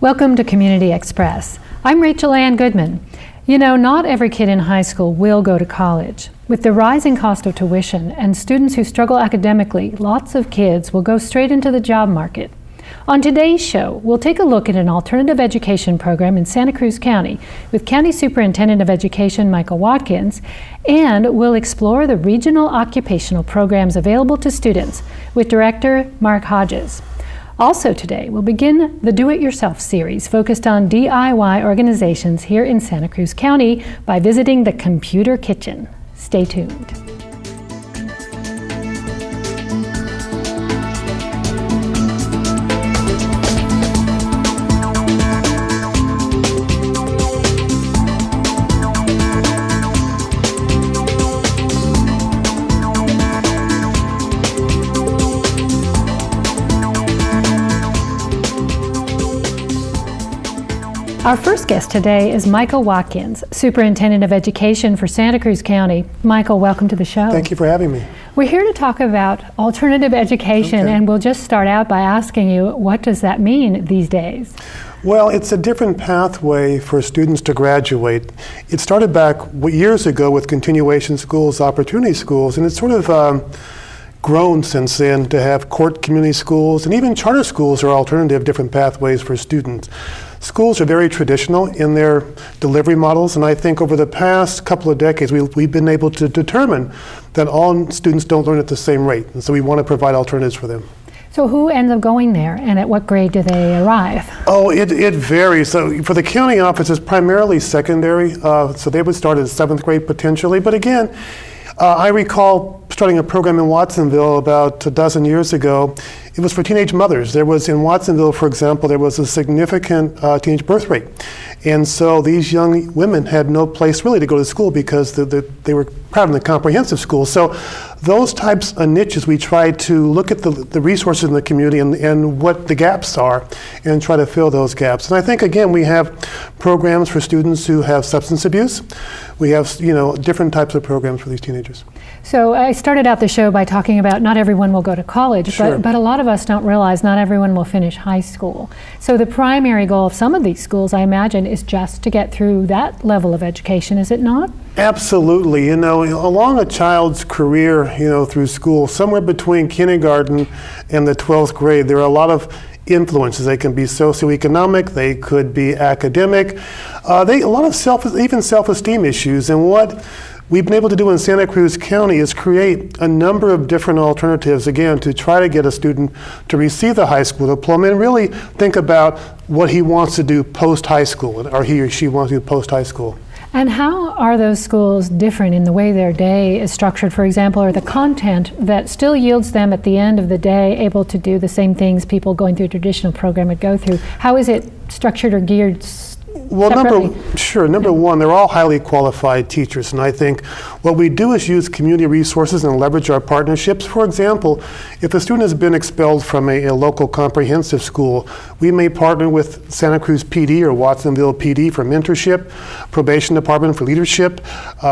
Welcome to Community Express. I'm Rachel Ann Goodman. You know, not every kid in high school will go to college. With the rising cost of tuition and students who struggle academically, lots of kids will go straight into the job market. On today's show, we'll take a look at an alternative education program in Santa Cruz County with County Superintendent of Education Michael Watkins, and we'll explore the regional occupational programs available to students with Director Mark Hodges. Also today, we'll begin the Do-It-Yourself series focused on DIY organizations here in Santa Cruz County by visiting the Computer Kitchen. Stay tuned. Our first guest today is Michael Watkins, Superintendent of Education for Santa Cruz County. Michael, welcome to the show. Thank you for having me. We're here to talk about alternative education, and we'll just start out by asking you, what does that mean these days? Well, it's a different pathway for students to graduate. It started back years ago with continuation schools, opportunity schools, and it's sort of grown since then to have court community schools, and even charter schools are alternative different pathways for students. Schools are very traditional in their delivery models, and I think over the past couple of decades we've been able to determine that all students don't learn at the same rate, and so we want to provide alternatives for them. So who ends up going there, and at what grade do they arrive? Oh, it varies. So for the county office, it's primarily secondary, so they would start at 7th grade potentially, but again, I recall starting a program in Watsonville about a dozen years ago. It was for teenage mothers. There was, in Watsonville, for example, there was a significant teenage birth rate. And so these young women had no place really to go to school because they were proud in the comprehensive school. So those types of niches, we try to look at the resources in the community and what the gaps are and try to fill those gaps. And I think, again, we have programs for students who have substance abuse. We have, different types of programs for these teenagers. So I started out the show by talking about not everyone will go to college, sure. but a lot of us don't realize not everyone will finish high school. So the primary goal of some of these schools, I imagine, is just to get through that level of education, is it not? Absolutely. Along a child's career, through school, somewhere between kindergarten and the 12th grade, there are a lot of influences. They can be socioeconomic, they could be academic, a lot of even self-esteem issues. And what we've been able to do in Santa Cruz County is create a number of different alternatives, again, to try to get a student to receive the high school diploma and really think about what he wants to do post-high school, or he or she wants to do post-high school. And how are those schools different in the way their day is structured, for example, or the content that still yields them at the end of the day able to do the same things people going through a traditional program would go through? How is it structured or geared Well, separately? number one, they're all highly qualified teachers, and I think what we do is use community resources and leverage our partnerships. For example, if a student has been expelled from a local comprehensive school, we may partner with Santa Cruz PD or Watsonville PD for mentorship, probation department for leadership,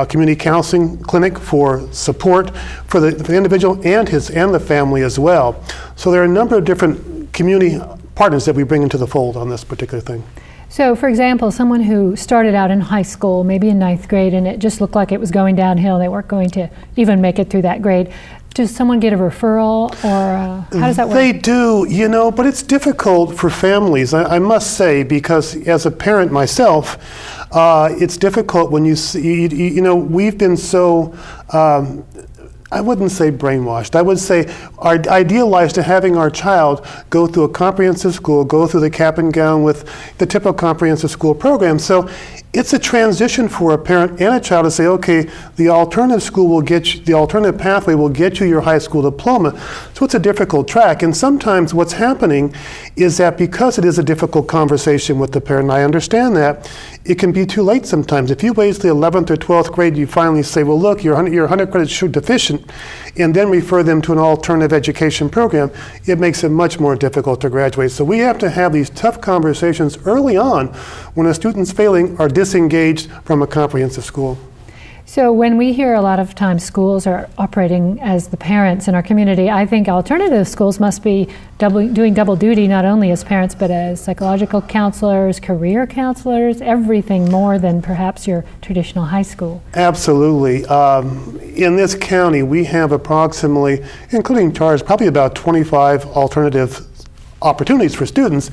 community counseling clinic for support for the individual and the family as well. So there are a number of different community partners that we bring into the fold on this particular thing. So, for example, someone who started out in high school, maybe in 9th grade, and it just looked like it was going downhill, they weren't going to even make it through that grade. Does someone get a referral, or how does that work? They do, but it's difficult for families, I must say, because as a parent myself, it's difficult when you see, we've been so, I wouldn't say brainwashed. I would say idealized to having our child go through a comprehensive school, go through the cap and gown with the typical comprehensive school program. So it's a transition for a parent and a child to say, okay, the alternative school will get you, the alternative pathway will get you your high school diploma. So it's a difficult track. And sometimes what's happening is that because it is a difficult conversation with the parent, and I understand that, it can be too late sometimes. If you wait to the 11th or 12th grade, you finally say, well, look, you're 100 credits deficient, and then refer them to an alternative education program, it makes it much more difficult to graduate. So we have to have these tough conversations early on when a student's failing or disengaged from a comprehensive school. So when we hear a lot of times schools are operating as the parents in our community, I think alternative schools must be doing double duty, not only as parents but as psychological counselors, career counselors, everything more than perhaps your traditional high school. Absolutely. In this county, we have approximately, including charters, probably about 25 alternative opportunities for students.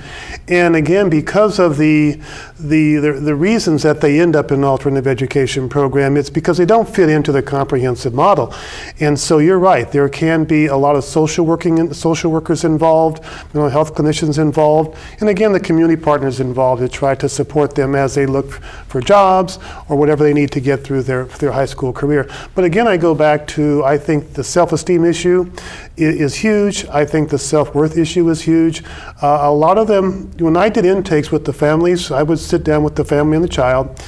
And again, because of the reasons that they end up in an alternative education program, it's because they don't fit into the comprehensive model. And so you're right, there can be a lot of social workers involved, mental health clinicians involved, and again, the community partners involved to try to support them as they look for jobs or whatever they need to get through their high school career. But again, I go back to, I think the self-esteem issue is huge. I think the self-worth issue is huge. A lot of them, when I did intakes with the families, I would sit down with the family and the child,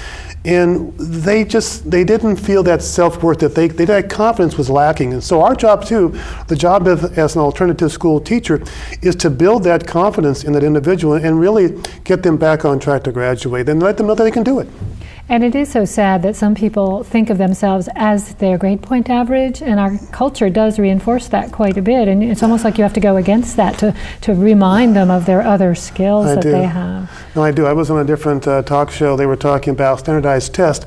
and they didn't feel that self-worth, that confidence was lacking. And so our job too, the job as an alternative school teacher, is to build that confidence in that individual and really get them back on track to graduate and let them know that they can do it. And it is so sad that some people think of themselves as their grade point average, and our culture does reinforce that quite a bit, and it's almost like you have to go against that to remind them of their other skills they have. No, I do. I was on a different talk show. They were talking about standardized tests,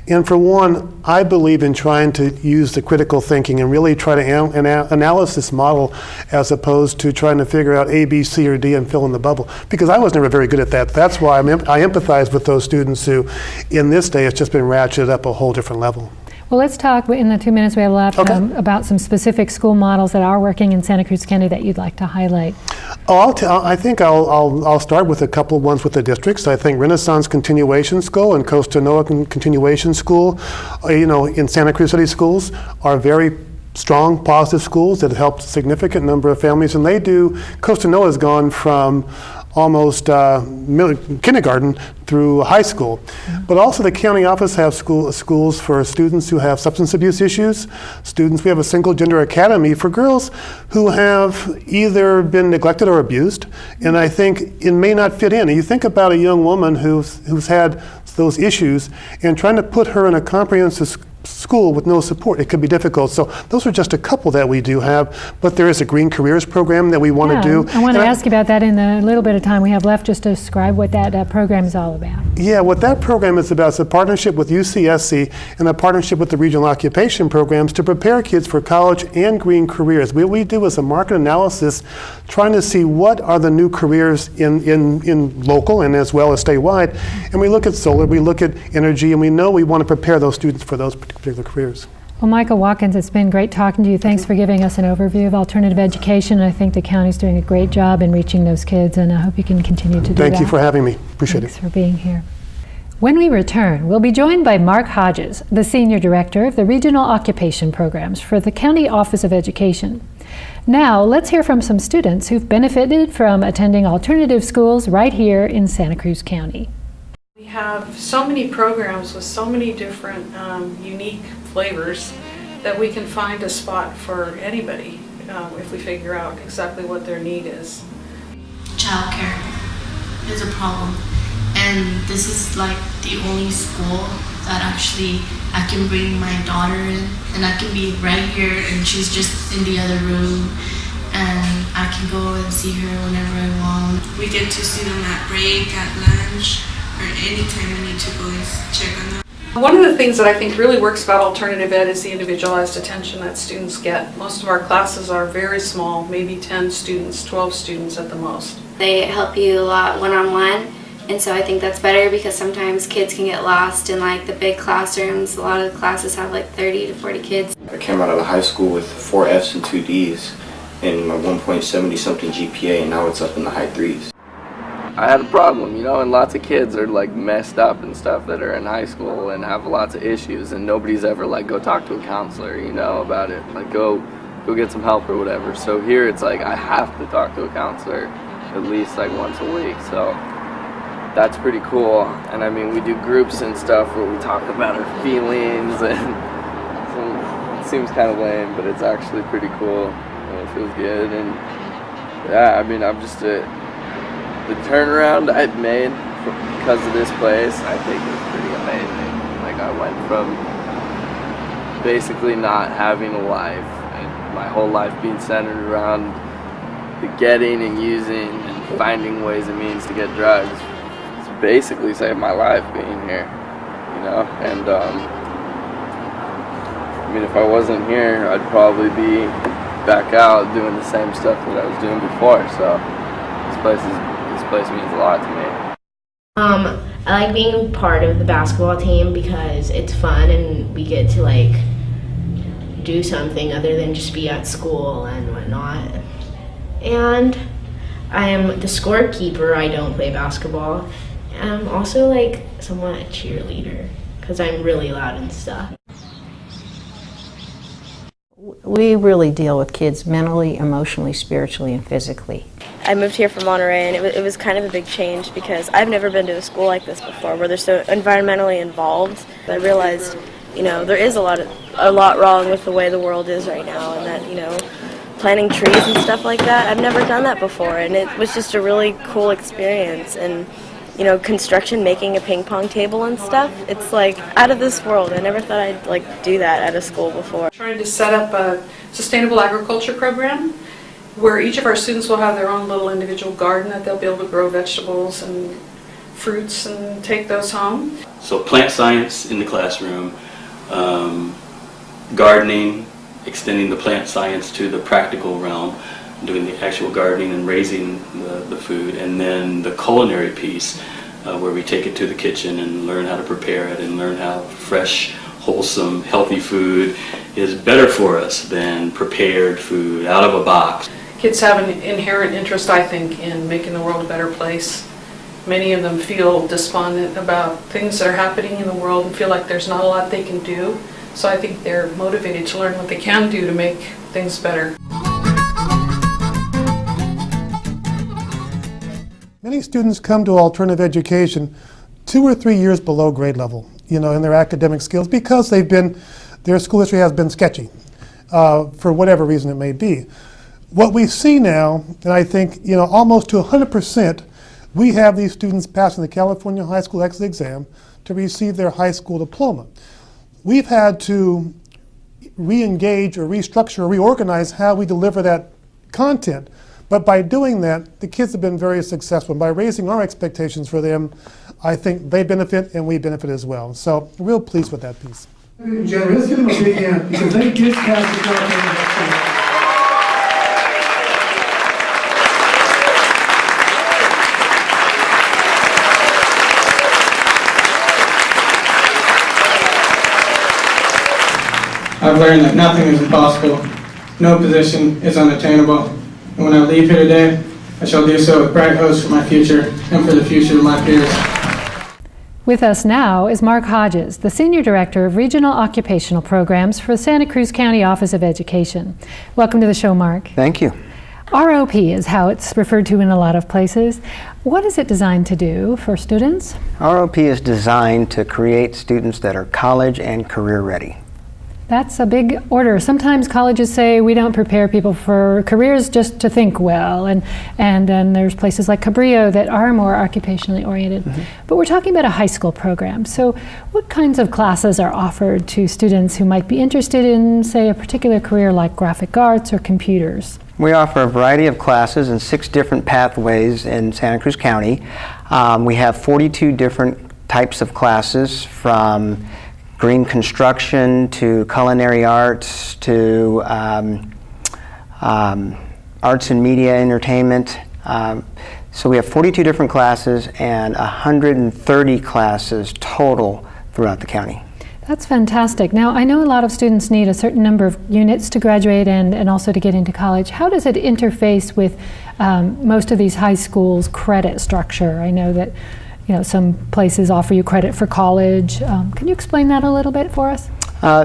and for one, I believe in trying to use the critical thinking and really try to analysis model as opposed to trying to figure out A, B, C, or D and fill in the bubble, because I was never very good at that. That's why I empathize with those students who, in this day, it's just been ratcheted up a whole different level. Well, let's talk in the 2 minutes we have left about some specific school models that are working in Santa Cruz County that you'd like to highlight. I think I'll start with a couple of ones with the districts. I think Renaissance Continuation School and Costa Noa Continuation School, in Santa Cruz City schools are very strong, positive schools that have helped a significant number of families, and Costa Noa has gone from almost kindergarten through high school. But also the county office have schools for students who have substance abuse issues. We have a single gender academy for girls who have either been neglected or abused, and I think it may not fit in. And you think about a young woman who's had those issues and trying to put her in a comprehensive school with no support, it could be difficult. So those are just a couple that we do have, but there is a Green Careers program that we want to do. I want to ask you about that in the little bit of time we have left, just to describe what that program is all about. Yeah, what that program is about is a partnership with UCSC and a partnership with the regional occupation programs to prepare kids for college and green careers. What we do is a market analysis trying to see what are the new careers in local and as well as statewide, and we look at solar, we look at energy, and we know we want to prepare those students for those particular careers. Well, Michael Watkins, it's been great talking to you. Thanks for giving us an overview of alternative education. I think the county's doing a great job in reaching those kids, and I hope you can continue to do that. Thank you for having me. Appreciate it. Thanks for being here. When we return, we'll be joined by Mark Hodges, the Senior Director of the Regional Occupation Programs for the County Office of Education. Now, let's hear from some students who've benefited from attending alternative schools right here in Santa Cruz County. We have so many programs with so many different unique flavors that we can find a spot for anybody if we figure out exactly what their need is. Childcare is a problem, and this is like the only school that actually I can bring my daughter in, and I can be right here and she's just in the other room, and I can go and see her whenever I want. We get to see them at break, at lunch, or anytime we need to go and check on them. One of the things that I think really works about alternative ed is the individualized attention that students get. Most of our classes are very small, maybe 10 students, 12 students at the most. They help you a lot one-on-one, and so I think that's better because sometimes kids can get lost in like the big classrooms. A lot of the classes have like 30 to 40 kids. I came out of high school with 4 Fs and 2 Ds and my 1.70 something GPA, and now it's up in the high 3s. I had a problem, and lots of kids are like messed up and stuff that are in high school and have lots of issues, and nobody's ever like, go talk to a counselor, about it, like go get some help or whatever. So here it's like I have to talk to a counselor at least like once a week, so that's pretty cool. And I mean, we do groups and stuff where we talk about our feelings, and so it seems kind of lame, but it's actually pretty cool, and it feels good. And yeah, I mean, I'm just the turnaround I've made because of this place, I think is pretty amazing. Like I went from basically not having a life, and my whole life being centered around the getting and using and finding ways and means to get drugs. It's basically saved my life being here, you know. And I mean, if I wasn't here, I'd probably be back out doing the same stuff that I was doing before. So this place means a lot to me. I like being part of the basketball team because it's fun and we get to like do something other than just be at school and whatnot. And I am the scorekeeper. I don't play basketball. And I'm also like somewhat a cheerleader because I'm really loud and stuff. We really deal with kids mentally, emotionally, spiritually, and physically. I moved here from Monterey, and it was kind of a big change because I've never been to a school like this before where they're so environmentally involved. I realized, you know, there is a lot wrong with the way the world is right now, and that, you know, planting trees and stuff like that, I've never done that before, and it was just a really cool experience. And you know, construction, making a ping pong table and stuff, it's like out of this world. I never thought I'd like do that at a school before. Trying to set up a sustainable agriculture program where each of our students will have their own little individual garden that they'll be able to grow vegetables and fruits and take those home. So plant science in the classroom, gardening, extending the plant science to the practical realm, doing the actual gardening and raising the food, and then the culinary piece where we take it to the kitchen and learn how to prepare it and learn how fresh, wholesome, healthy food is better for us than prepared food out of a box. Kids have an inherent interest, I think, in making the world a better place. Many of them feel despondent about things that are happening in the world and feel like there's not a lot they can do. So I think they're motivated to learn what they can do to make things better. Many students come to alternative education 2 or 3 years below grade level, you know, in their academic skills because their school history has been sketchy for whatever reason it may be. What we see now, and I think, you know, almost to 100%, we have these students passing the California High School Exit Exam to receive their high school diploma. We've had to re-engage or restructure or reorganize how we deliver that content. But by doing that, the kids have been very successful. By raising our expectations for them, I think they benefit and we benefit as well. So I'm real pleased with that piece. Jerry, let's give them a big hand because they did pass the California. I've learned that nothing is impossible. No position is unattainable. And when I leave here today, I shall do so with bright hopes for my future and for the future of my peers. With us now is Mark Hodges, the Senior Director of Regional Occupational Programs for the Santa Cruz County Office of Education. Welcome to the show, Mark. Thank you. ROP is how it's referred to in a lot of places. What is it designed to do for students? ROP is designed to create students that are college and career ready. That's a big order. Sometimes colleges say we don't prepare people for careers just to think well, and then there's places like Cabrillo that are more occupationally oriented. But we're talking about a high school program. So what kinds of classes are offered to students who might be interested in, say, a particular career like graphic arts or computers? We offer a variety of classes in 6 different pathways in Santa Cruz County. We have 42 different types of classes, from green construction to culinary arts to arts and media entertainment. So we have 42 different classes and 130 classes total throughout the county. That's fantastic. Now, I know a lot of students need a certain number of units to graduate and also to get into college. How does it interface with most of these high schools' credit structure? I know that some places offer you credit for college. Can you explain that a little bit for us?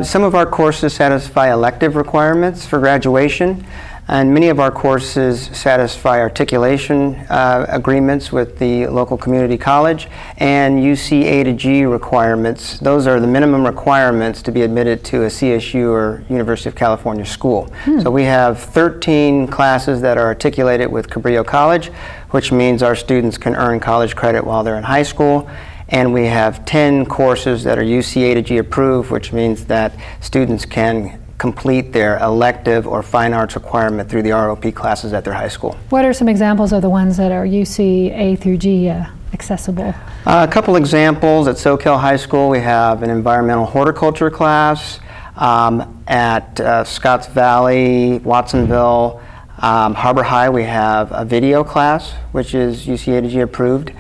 Some of our courses satisfy elective requirements for graduation, and many of our courses satisfy articulation agreements with the local community college and UC A to G requirements. Those are the minimum requirements to be admitted to a CSU or University of California school. So we have 13 classes that are articulated with Cabrillo College, which means our students can earn college credit while they're in high school. And we have 10 courses that are UC A to G approved, which means that students can complete their elective or fine arts requirement through the ROP classes at their high school. What are some examples of the ones that are UC A through G accessible? A couple examples. At Soquel High School, we have an environmental horticulture class. At Scotts Valley, Watsonville, Harbor High, we have a video class, which is UC A to G approved,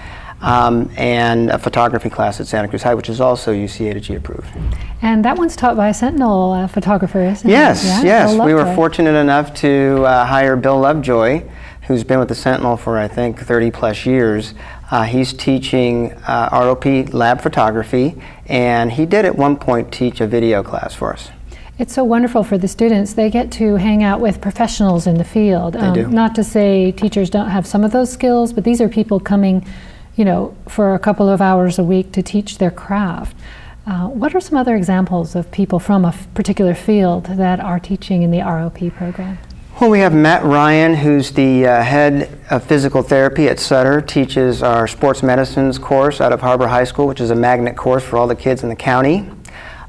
and a photography class at Santa Cruz High, which is also UC A to G approved. And that one's taught by a Sentinel photographer, isn't yes, it? Yeah? Yes. We were fortunate enough to hire Bill Lovejoy, who's been with the Sentinel for, I think, 30-plus years. He's teaching ROP lab photography, and he did at one point teach a video class for us. It's so wonderful for the students. They get to hang out with professionals in the field. They do. Not to say teachers don't have some of those skills, but these are people coming, you know, for a couple of hours a week to teach their craft. What are some other examples of people from a particular field that are teaching in the ROP program? Well, we have Matt Ryan, who's the head of physical therapy at Sutter, teaches our sports medicines course out of Harbor High School, which is a magnet course for all the kids in the county.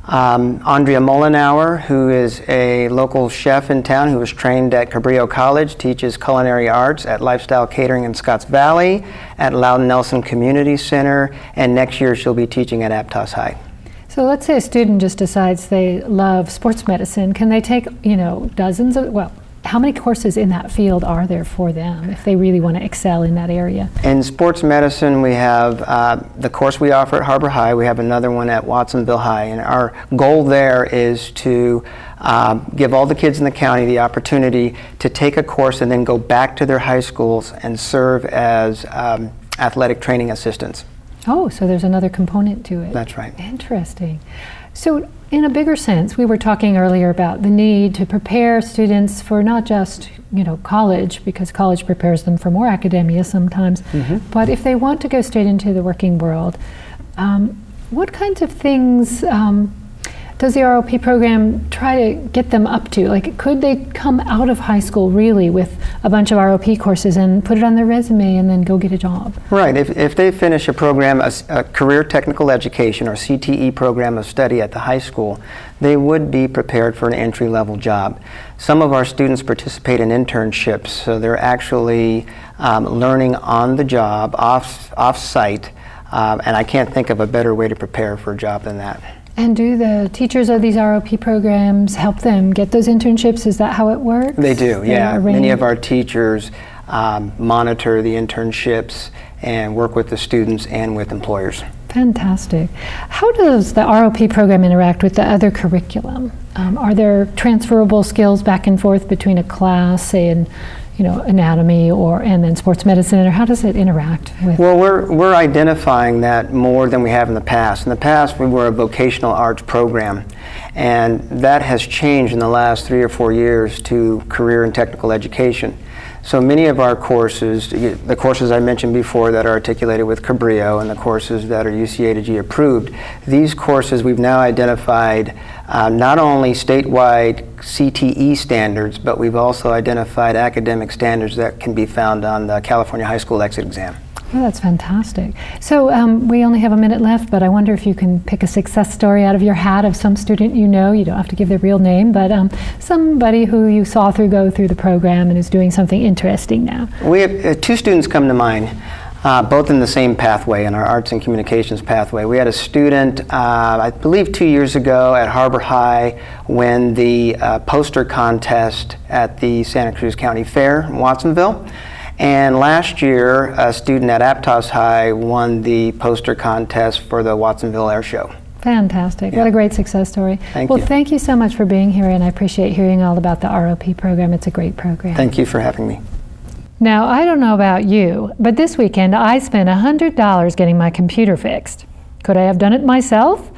Andrea Mollenauer, who is a local chef in town who was trained at Cabrillo College, teaches culinary arts at Lifestyle Catering in Scotts Valley, at Loudon Nelson Community Center, and next year she'll be teaching at Aptos High. So let's say a student just decides they love sports medicine. Can they take, you know, dozens of, well, how many courses in that field are there for them if they really want to excel in that area? In sports medicine, we have the course we offer at Harbor High. We have another one at Watsonville High. And our goal there is to give all the kids in the county the opportunity to take a course and then go back to their high schools and serve as athletic training assistants. Oh, so there's another component to it. That's right. Interesting. So in a bigger sense, we were talking earlier about the need to prepare students for not just, you know, college, because college prepares them for more academia sometimes, but if they want to go straight into the working world, what kinds of things does the ROP program try to get them up to? Like, could they come out of high school really with a bunch of ROP courses and put it on their resume and then go get a job? Right. If they finish a program, a career technical education or CTE program of study at the high school, they would be prepared for an entry-level job. Some of our students participate in internships, so they're actually learning on the job, off-site, and I can't think of a better way to prepare for a job than that. And do the teachers of these ROP programs help them get those internships? Is that how it works? They do, yeah. Many of our teachers monitor the internships and work with the students and with employers. Fantastic. How does the ROP program interact with the other curriculum? Are there transferable skills back and forth between a class, say in, you know, anatomy and then sports medicine, or how does it interact with? Well, we're identifying that more than we have in the past. In the past, we were a vocational arts program, and that has changed in the last 3 or 4 years to career and technical education. So many of our courses, the courses I mentioned before that are articulated with Cabrillo and the courses that are UC A to G approved, these courses we've now identified not only statewide CTE standards, but we've also identified academic standards that can be found on the California High School exit exam. Oh, that's fantastic. So we only have a minute left, but I wonder if you can pick a success story out of your hat of some student you know. You don't have to give their real name, but somebody who you saw go through the program and is doing something interesting now. We have 2 students come to mind, both in the same pathway, in our arts and communications pathway. We had a student, I believe 2 years ago at Harbor High, win the poster contest at the Santa Cruz County Fair in Watsonville. And last year, a student at Aptos High won the poster contest for the Watsonville Air Show. Fantastic. Yeah. What a great success story. Thank you. Well, thank you so much for being here, and I appreciate hearing all about the ROP program. It's a great program. Thank you for having me. Now, I don't know about you, but this weekend I spent $100 getting my computer fixed. Could I have done it myself?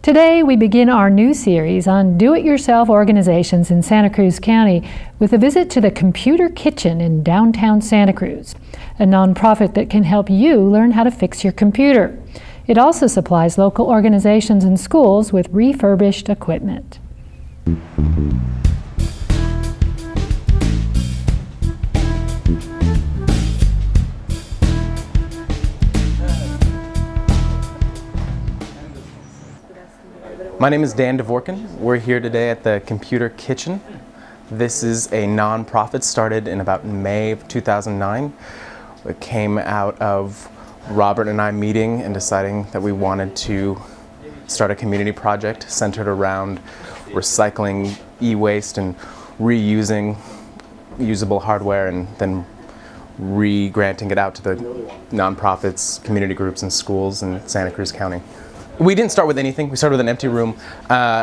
Today, we begin our new series on do-it-yourself organizations in Santa Cruz County with a visit to the Computer Kitchen in downtown Santa Cruz, a nonprofit that can help you learn how to fix your computer. It also supplies local organizations and schools with refurbished equipment. My name is Dan Dvorkin. We're here today at the Computer Kitchen. This is a nonprofit started in about May of 2009. It came out of Robert and I meeting and deciding that we wanted to start a community project centered around recycling e-waste and reusing usable hardware and then re-granting it out to the nonprofits, community groups, and schools in Santa Cruz County. We didn't start with anything. We started with an empty room.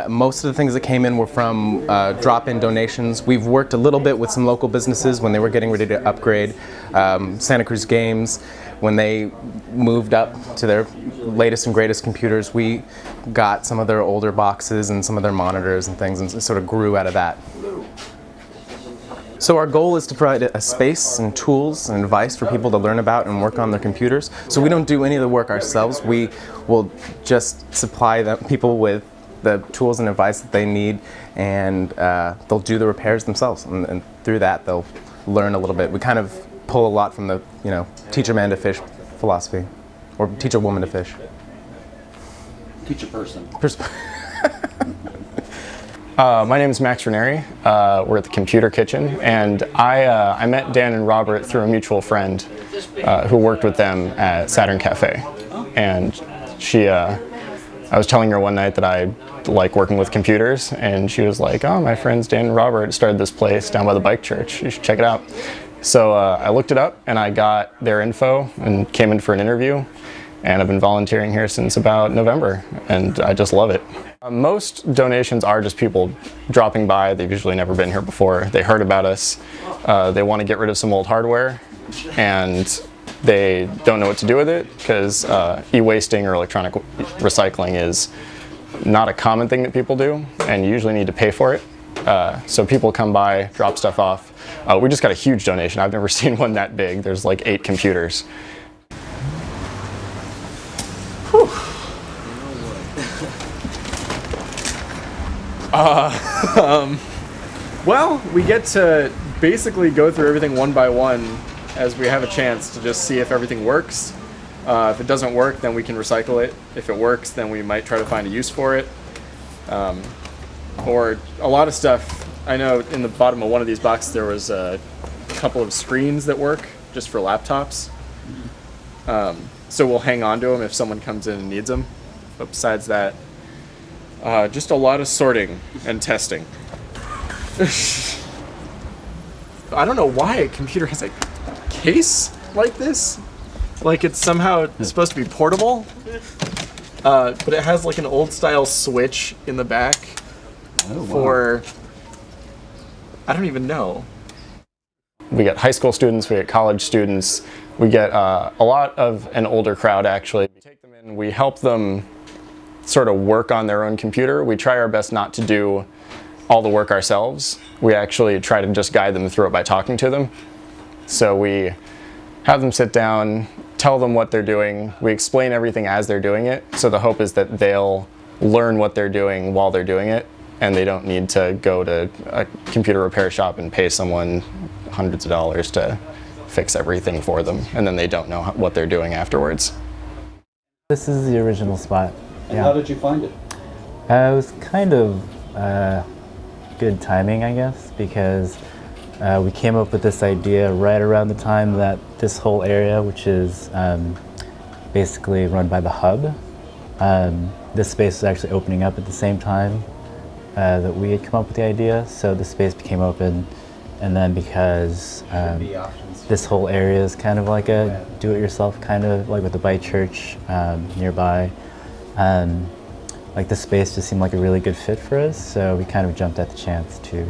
Most of the things that came in were from drop-in donations. We've worked a little bit with some local businesses when they were getting ready to upgrade. Santa Cruz Games, when they moved up to their latest and greatest computers, we got some of their older boxes and some of their monitors and things, and sort of grew out of that. So our goal is to provide a space and tools and advice for people to learn about and work on their computers. So we don't do any of the work ourselves. We will just supply people with the tools and advice that they need, and they'll do the repairs themselves. And through that, they'll learn a little bit. We kind of pull a lot from the, teach a man to fish philosophy, or teach a woman to fish. Teach a person. My name is Max Ranieri. We're at the Computer Kitchen, and I met Dan and Robert through a mutual friend who worked with them at Saturn Cafe. And I was telling her one night that I like working with computers, and she was like, "Oh, my friends Dan and Robert started this place down by the bike church. You should check it out." So I looked it up, and I got their info and came in for an interview. And I've been volunteering here since about November, and I just love it. Most donations are just people dropping by. They've usually never been here before. They heard about us. They want to get rid of some old hardware, and they don't know what to do with it because e-wasting or electronic recycling is not a common thing that people do, and you usually need to pay for it. So people come by, drop stuff off. We just got a huge donation. I've never seen one that big. There's like 8 computers. Well, we get to basically go through everything one by one as we have a chance to just see if everything works. If it doesn't work, then we can recycle it. If it works, then we might try to find a use for it. Or a lot of stuff. I know in the bottom of one of these boxes there was a couple of screens that work just for laptops. So we'll hang on to them if someone comes in and needs them. But besides that, just a lot of sorting and testing. I don't know why a computer has a case like this. Like it's somehow supposed to be portable. But it has like an old style switch in the back for, I don't even know. We get high school students, we get college students, we get a lot of an older crowd actually. We take them in, we help them sort of work on their own computer. We try our best not to do all the work ourselves. We actually try to just guide them through it by talking to them. So we have them sit down, tell them what they're doing. We explain everything as they're doing it. So the hope is that they'll learn what they're doing while they're doing it, and they don't need to go to a computer repair shop and pay someone hundreds of dollars to fix everything for them, and then they don't know what they're doing afterwards. This is the original spot. And how did you find it? It was kind of good timing, I guess, because we came up with this idea right around the time that this whole area, which is basically run by the hub, this space was actually opening up at the same time that we had come up with the idea. So the space became open, and then because this whole area is kind of like a do-it-yourself kind of, like with the bike church nearby, like the space just seemed like a really good fit for us, so we kind of jumped at the chance to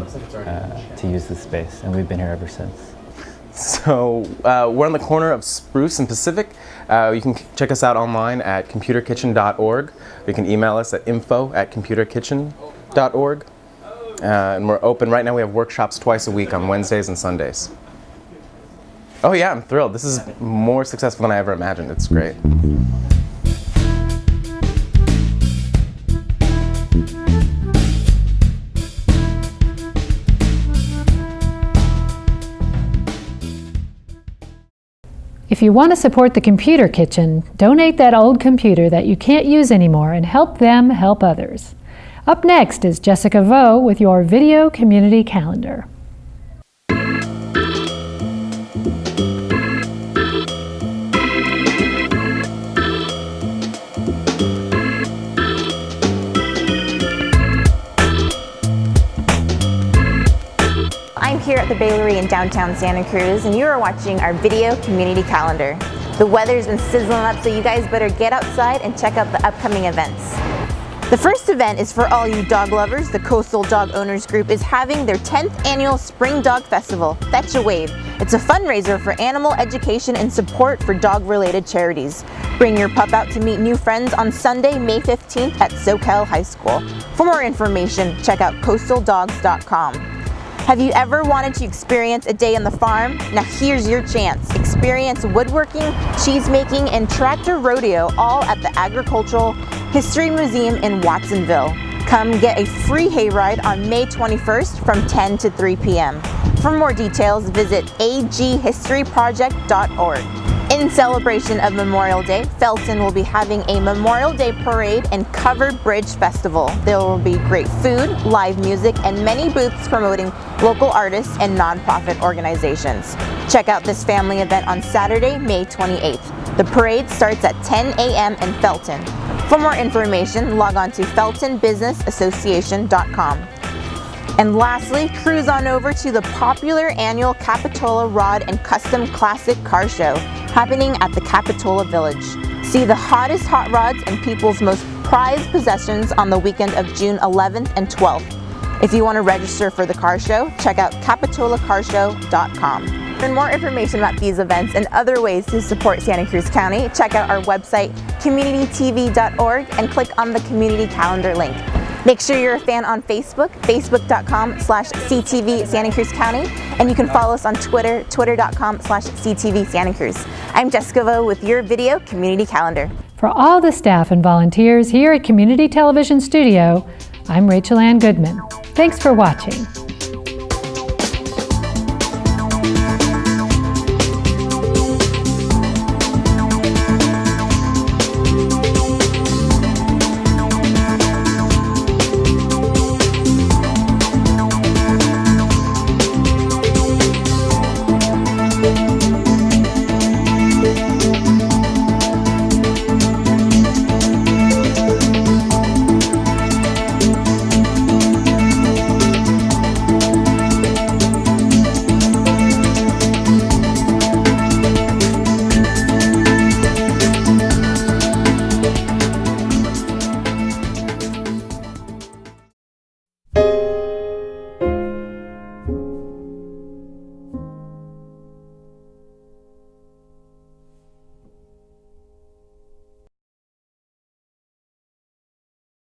use the space, and we've been here ever since. So we're on the corner of Spruce and Pacific. You can check us out online at computerkitchen.org. You can email us at info@computerkitchen.org. And we're open right now. We have workshops twice a week on Wednesdays and Sundays. Oh yeah, I'm thrilled. This is more successful than I ever imagined. It's great. If you want to support the Computer Kitchen, donate that old computer that you can't use anymore and help them help others. Up next is Jessica Vo with your Video Community Calendar. I'm here at the Bailey in downtown Santa Cruz, and you are watching our Video Community Calendar. The weather's been sizzling up, so you guys better get outside and check out the upcoming events. The first event is for all you dog lovers. The Coastal Dog Owners Group is having their 10th annual Spring Dog Festival, Fetch a Wave. It's a fundraiser for animal education and support for dog-related charities. Bring your pup out to meet new friends on Sunday, May 15th at Soquel High School. For more information, check out coastaldogs.com. Have you ever wanted to experience a day on the farm? Now here's your chance. Experience woodworking, cheese making, and tractor rodeo, all at the Agricultural History Museum in Watsonville. Come get a free hayride on May 21st from 10 to 3 p.m. For more details, visit aghistoryproject.org. In celebration of Memorial Day, Felton will be having a Memorial Day parade and covered bridge festival. There will be great food, live music, and many booths promoting local artists and nonprofit organizations. Check out this family event on Saturday, May 28th. The parade starts at 10 a.m. in Felton. For more information, log on to feltonbusinessassociation.com. And lastly, cruise on over to the popular annual Capitola Rod and Custom Classic Car Show happening at the Capitola Village. See the hottest hot rods and people's most prized possessions on the weekend of June 11th and 12th. If you want to register for the car show, check out capitolacarshow.com. For more information about these events and other ways to support Santa Cruz County, check out our website, communitytv.org, and click on the community calendar link. Make sure you're a fan on Facebook, facebook.com/CTV Santa Cruz County, and you can follow us on Twitter, twitter.com/CTV Santa Cruz. I'm Jessica Vo with your Video Community Calendar. For all the staff and volunteers here at Community Television Studio, I'm Rachel Ann Goodman. Thanks for watching.